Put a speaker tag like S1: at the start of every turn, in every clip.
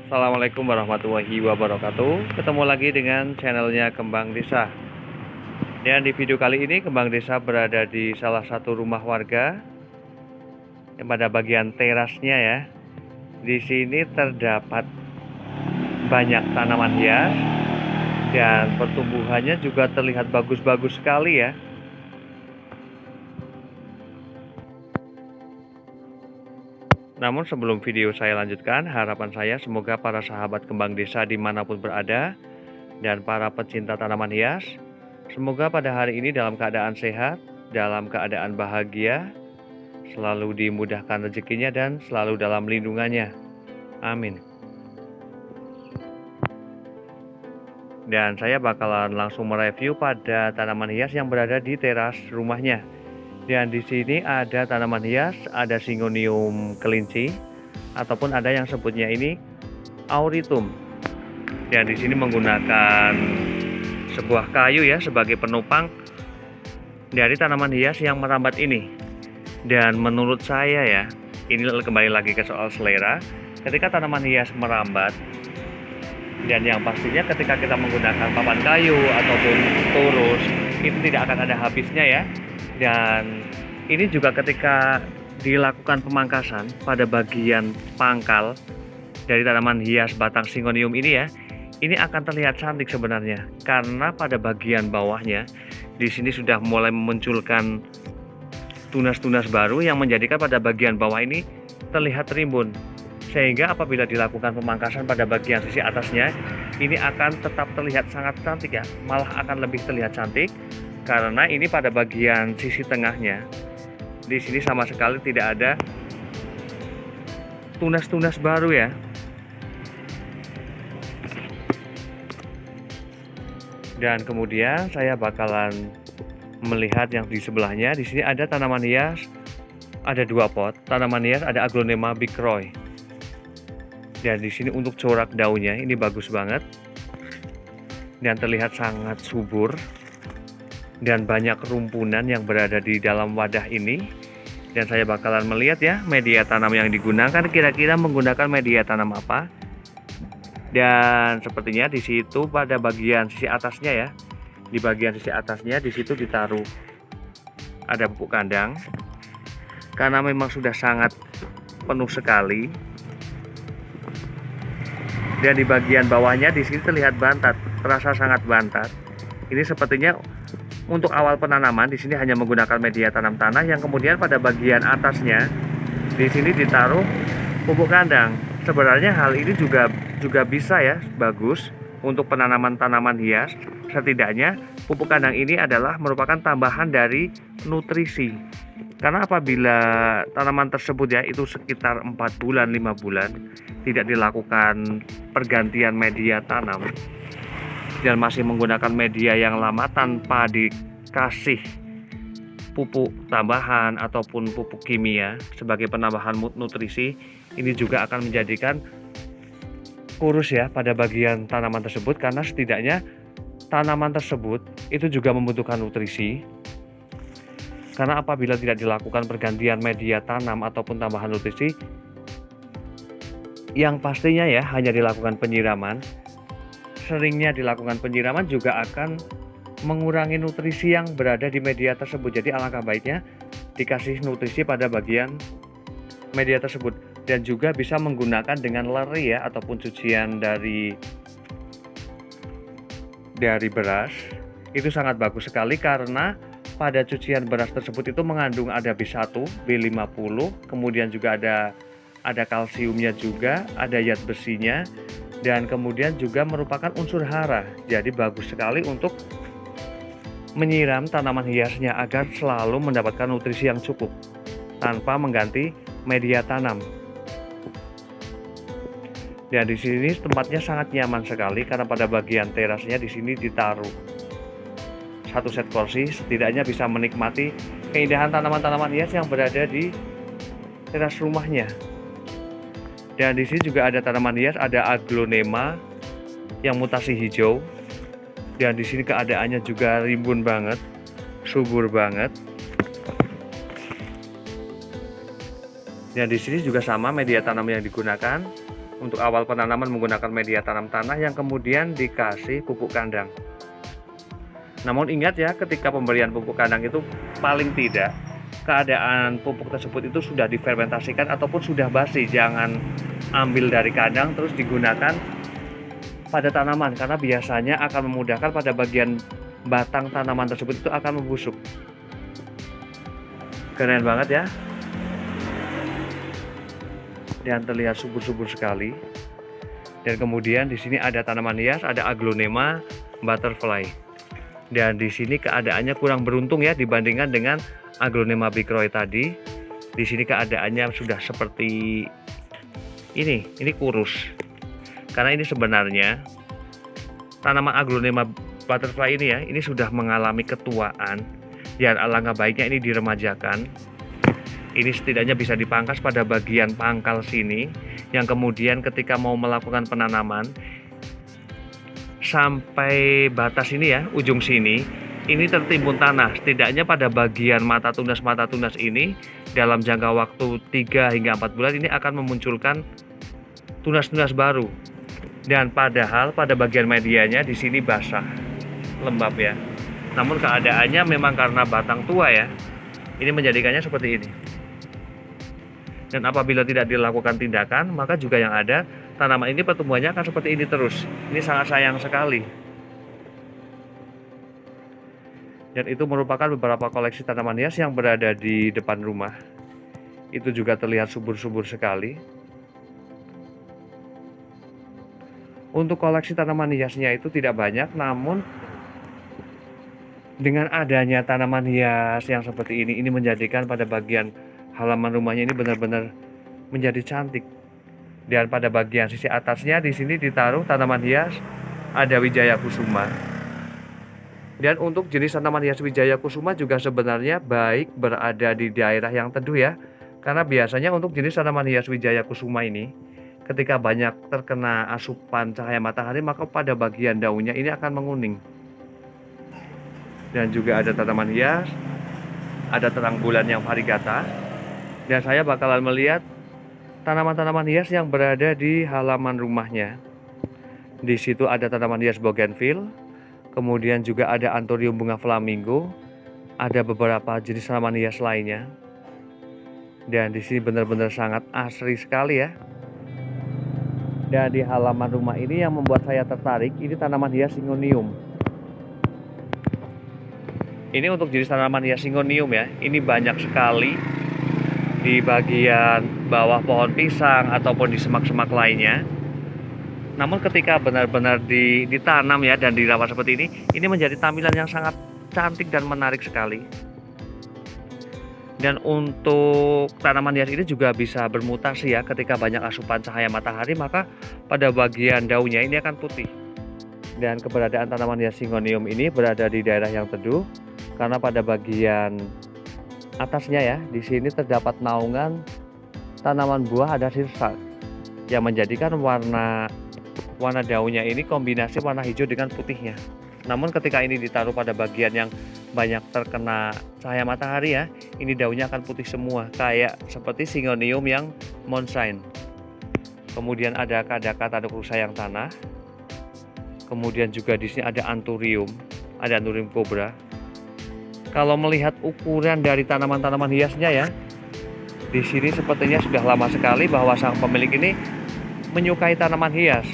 S1: Assalamualaikum warahmatullahi wabarakatuh. Ketemu lagi dengan channelnya Kembang Desa. Dan di video kali ini Kembang Desa berada di salah satu rumah warga yang pada bagian terasnya ya. Di sini terdapat banyak tanaman hias dan pertumbuhannya juga terlihat bagus-bagus sekali ya. Namun sebelum video saya lanjutkan, harapan saya semoga para sahabat Kembang Desa dimanapun berada dan para pecinta tanaman hias, semoga pada hari ini dalam keadaan sehat, dalam keadaan bahagia, selalu dimudahkan rezekinya dan selalu dalam lindungannya. Amin. Dan saya bakalan langsung mereview pada tanaman hias yang berada di teras rumahnya. Dan di sini ada tanaman hias, ada Syngonium kelinci, ataupun ada yang sebutnya ini Auritum. Dan di sini menggunakan sebuah kayu ya sebagai penopang dari tanaman hias yang merambat ini. Dan menurut saya ya, ini kembali lagi ke soal selera. Ketika tanaman hias merambat, dan yang pastinya ketika kita menggunakan papan kayu ataupun turus, itu tidak akan ada habisnya ya. Dan ini juga ketika dilakukan pemangkasan pada bagian pangkal dari tanaman hias batang Syngonium ini ya, ini akan terlihat cantik sebenarnya karena pada bagian bawahnya di sini sudah mulai memunculkan tunas-tunas baru yang menjadikan pada bagian bawah ini terlihat rimbun, sehingga apabila dilakukan pemangkasan pada bagian sisi atasnya ini akan tetap terlihat sangat cantik ya, malah akan lebih terlihat cantik karena ini pada bagian sisi tengahnya di sini sama sekali tidak ada tunas-tunas baru ya. Dan kemudian saya bakalan melihat yang di sebelahnya. Di sini ada tanaman hias, ada dua pot tanaman hias, ada Aglonema bicroy. Dan di sini untuk corak daunnya ini bagus banget dan terlihat sangat subur dan banyak rumpunan yang berada di dalam wadah ini. Dan saya bakalan melihat ya media tanam yang digunakan, kira-kira menggunakan media tanam apa. Dan sepertinya di situ pada bagian sisi atasnya ya, di bagian sisi atasnya di situ ditaruh ada pupuk kandang karena memang sudah sangat penuh sekali. Dan di bagian bawahnya di sini terlihat bantat, terasa sangat bantat. Ini sepertinya untuk awal penanaman di sini hanya menggunakan media tanam tanah, yang kemudian pada bagian atasnya di sini ditaruh pupuk kandang. Sebenarnya hal ini juga bisa ya, bagus untuk penanaman tanaman hias. Setidaknya pupuk kandang ini adalah merupakan tambahan dari nutrisi. Karena apabila tanaman tersebut ya itu sekitar 4 bulan 5 bulan tidak dilakukan pergantian media tanam dan masih menggunakan media yang lama tanpa dikasih pupuk tambahan ataupun pupuk kimia sebagai penambahan nutrisi, ini juga akan menjadikan kurus ya pada bagian tanaman tersebut, karena setidaknya tanaman tersebut itu juga membutuhkan nutrisi. Karena apabila tidak dilakukan pergantian media tanam ataupun tambahan nutrisi, yang pastinya ya hanya dilakukan penyiraman, seringnya dilakukan penyiraman juga akan mengurangi nutrisi yang berada di media tersebut. Jadi alangkah baiknya dikasih nutrisi pada bagian media tersebut. Dan juga bisa menggunakan dengan leri ya ataupun cucian dari beras. Itu sangat bagus sekali karena pada cucian beras tersebut itu mengandung ada B1, B50, kemudian juga ada kalsiumnya juga, ada zat besinya, dan kemudian juga merupakan unsur hara. Jadi bagus sekali untuk menyiram tanaman hiasnya agar selalu mendapatkan nutrisi yang cukup tanpa mengganti media tanam. Dan di sini tempatnya sangat nyaman sekali karena pada bagian terasnya di sini ditaruh satu set kursi, setidaknya bisa menikmati keindahan tanaman-tanaman hias yang berada di teras rumahnya. Dan di sini juga ada tanaman hias, ada Aglonema yang mutasi hijau. Dan di sini keadaannya juga rimbun banget, subur banget. Dan di sini juga sama media tanam yang digunakan Untuk awal penanaman menggunakan media tanam tanah yang kemudian dikasih pupuk kandang. Namun ingat ya, ketika pemberian pupuk kandang itu paling tidak keadaan pupuk tersebut itu sudah difermentasikan ataupun sudah basi. Jangan ambil dari kandang terus digunakan pada tanaman, karena biasanya akan memudahkan pada bagian batang tanaman tersebut itu akan membusuk. Keren banget ya. Dan terlihat subur-subur sekali. Dan kemudian di sini ada tanaman hias, ada Aglonema butterfly. Dan di sini keadaannya kurang beruntung ya dibandingkan dengan Aglonema bigroy tadi. Di sini keadaannya sudah seperti ini kurus. Karena ini sebenarnya tanaman Aglonema butterfly ini ya, ini sudah mengalami ketuaan. Dan alangkah baiknya ini diremajakan. Ini setidaknya bisa dipangkas pada bagian pangkal sini, yang kemudian ketika mau melakukan penanaman sampai batas ini ya, ujung sini, ini tertimbun tanah. Setidaknya pada bagian mata tunas ini dalam jangka waktu 3 hingga 4 bulan ini akan memunculkan tunas-tunas baru. Dan padahal pada bagian medianya di sini basah, lembab ya. Namun keadaannya memang karena batang tua ya, ini menjadikannya seperti ini. Dan apabila tidak dilakukan tindakan, maka juga yang ada tanaman ini pertumbuhannya akan seperti ini terus. Ini sangat sayang sekali. Dan itu merupakan beberapa koleksi tanaman hias yang berada di depan rumah. Itu juga terlihat subur-subur sekali. Untuk koleksi tanaman hiasnya itu tidak banyak, namun dengan adanya tanaman hias yang seperti ini menjadikan pada bagian halaman rumahnya ini benar-benar menjadi cantik. Dan pada bagian sisi atasnya di sini ditaruh tanaman hias, ada Wijaya Kusuma. Dan untuk jenis tanaman hias Wijaya Kusuma juga sebenarnya baik berada di daerah yang teduh ya. Karena biasanya untuk jenis tanaman hias Wijaya Kusuma ini, ketika banyak terkena asupan cahaya matahari, maka pada bagian daunnya ini akan menguning. Dan juga ada tanaman hias, ada terang bulan yang variegata. Dan saya bakalan melihat tanaman-tanaman hias yang berada di halaman rumahnya. Di situ ada tanaman hias bougainville, kemudian juga ada anthurium bunga flamingo, ada beberapa jenis tanaman hias lainnya. Dan di sini benar-benar sangat asri sekali ya. Dan di halaman rumah ini yang membuat saya tertarik, ini tanaman hias Syngonium. Ini untuk jenis tanaman hias Syngonium ya. Ini banyak sekali di bagian bawah pohon pisang ataupun di semak-semak lainnya. Namun ketika benar-benar ditanam ya dan dirawat seperti ini menjadi tampilan yang sangat cantik dan menarik sekali. Dan untuk tanaman hias ini juga bisa bermutasi ya, ketika banyak asupan cahaya matahari maka pada bagian daunnya ini akan putih. Dan keberadaan tanaman hias Syngonium ini berada di daerah yang teduh, karena pada bagian atasnya ya, di sini terdapat naungan tanaman buah ada sirsak yang menjadikan warna daunnya ini kombinasi warna hijau dengan putihnya. Namun ketika ini ditaruh pada bagian yang banyak terkena cahaya matahari ya, ini daunnya akan putih semua, kayak seperti Syngonium yang Moonshine. Kemudian ada Kadaka tanduk rusa yang tanah. Kemudian juga di sini ada Anthurium cobra. Kalau melihat ukuran dari tanaman-tanaman hiasnya ya, di sini sepertinya sudah lama sekali bahwa sang pemilik ini menyukai tanaman hias.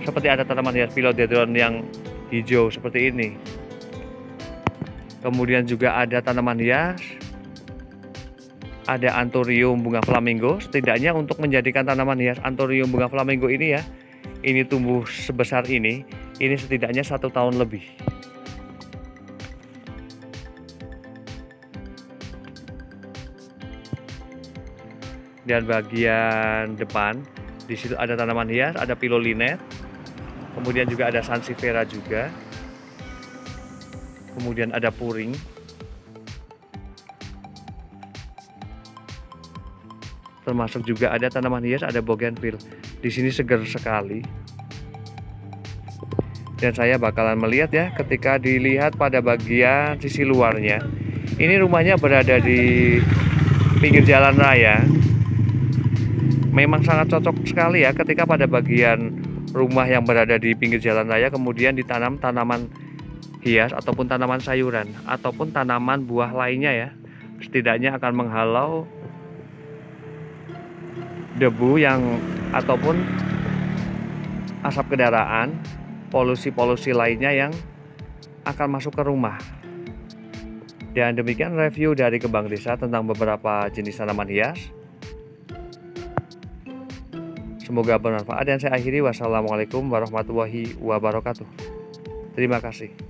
S1: Seperti ada tanaman hias Philodendron yang hijau seperti ini. Kemudian juga ada tanaman hias, ada Anthurium bunga flamingo. Setidaknya untuk menjadikan tanaman hias Anthurium bunga flamingo ini ya, ini tumbuh sebesar ini setidaknya 1 tahun lebih. Dan bagian depan di situ ada tanaman hias, ada Pilolinet, kemudian juga ada Sansevieria juga, kemudian ada Puring, termasuk juga ada tanaman hias, ada Bougainville. Di sini segar sekali. Dan saya bakalan melihat ya, ketika dilihat pada bagian sisi luarnya, ini rumahnya berada di pinggir jalan raya. memang sangat cocok sekali ya ketika pada bagian rumah yang berada di pinggir jalan raya kemudian ditanam tanaman hias ataupun tanaman sayuran ataupun tanaman buah lainnya ya. Setidaknya akan menghalau debu yang ataupun asap kendaraan, polusi-polusi lainnya yang akan masuk ke rumah. Dan demikian review dari Kembang Desa tentang beberapa jenis tanaman hias. Semoga bermanfaat dan saya akhiri. Wassalamualaikum warahmatullahi wabarakatuh. Terima kasih.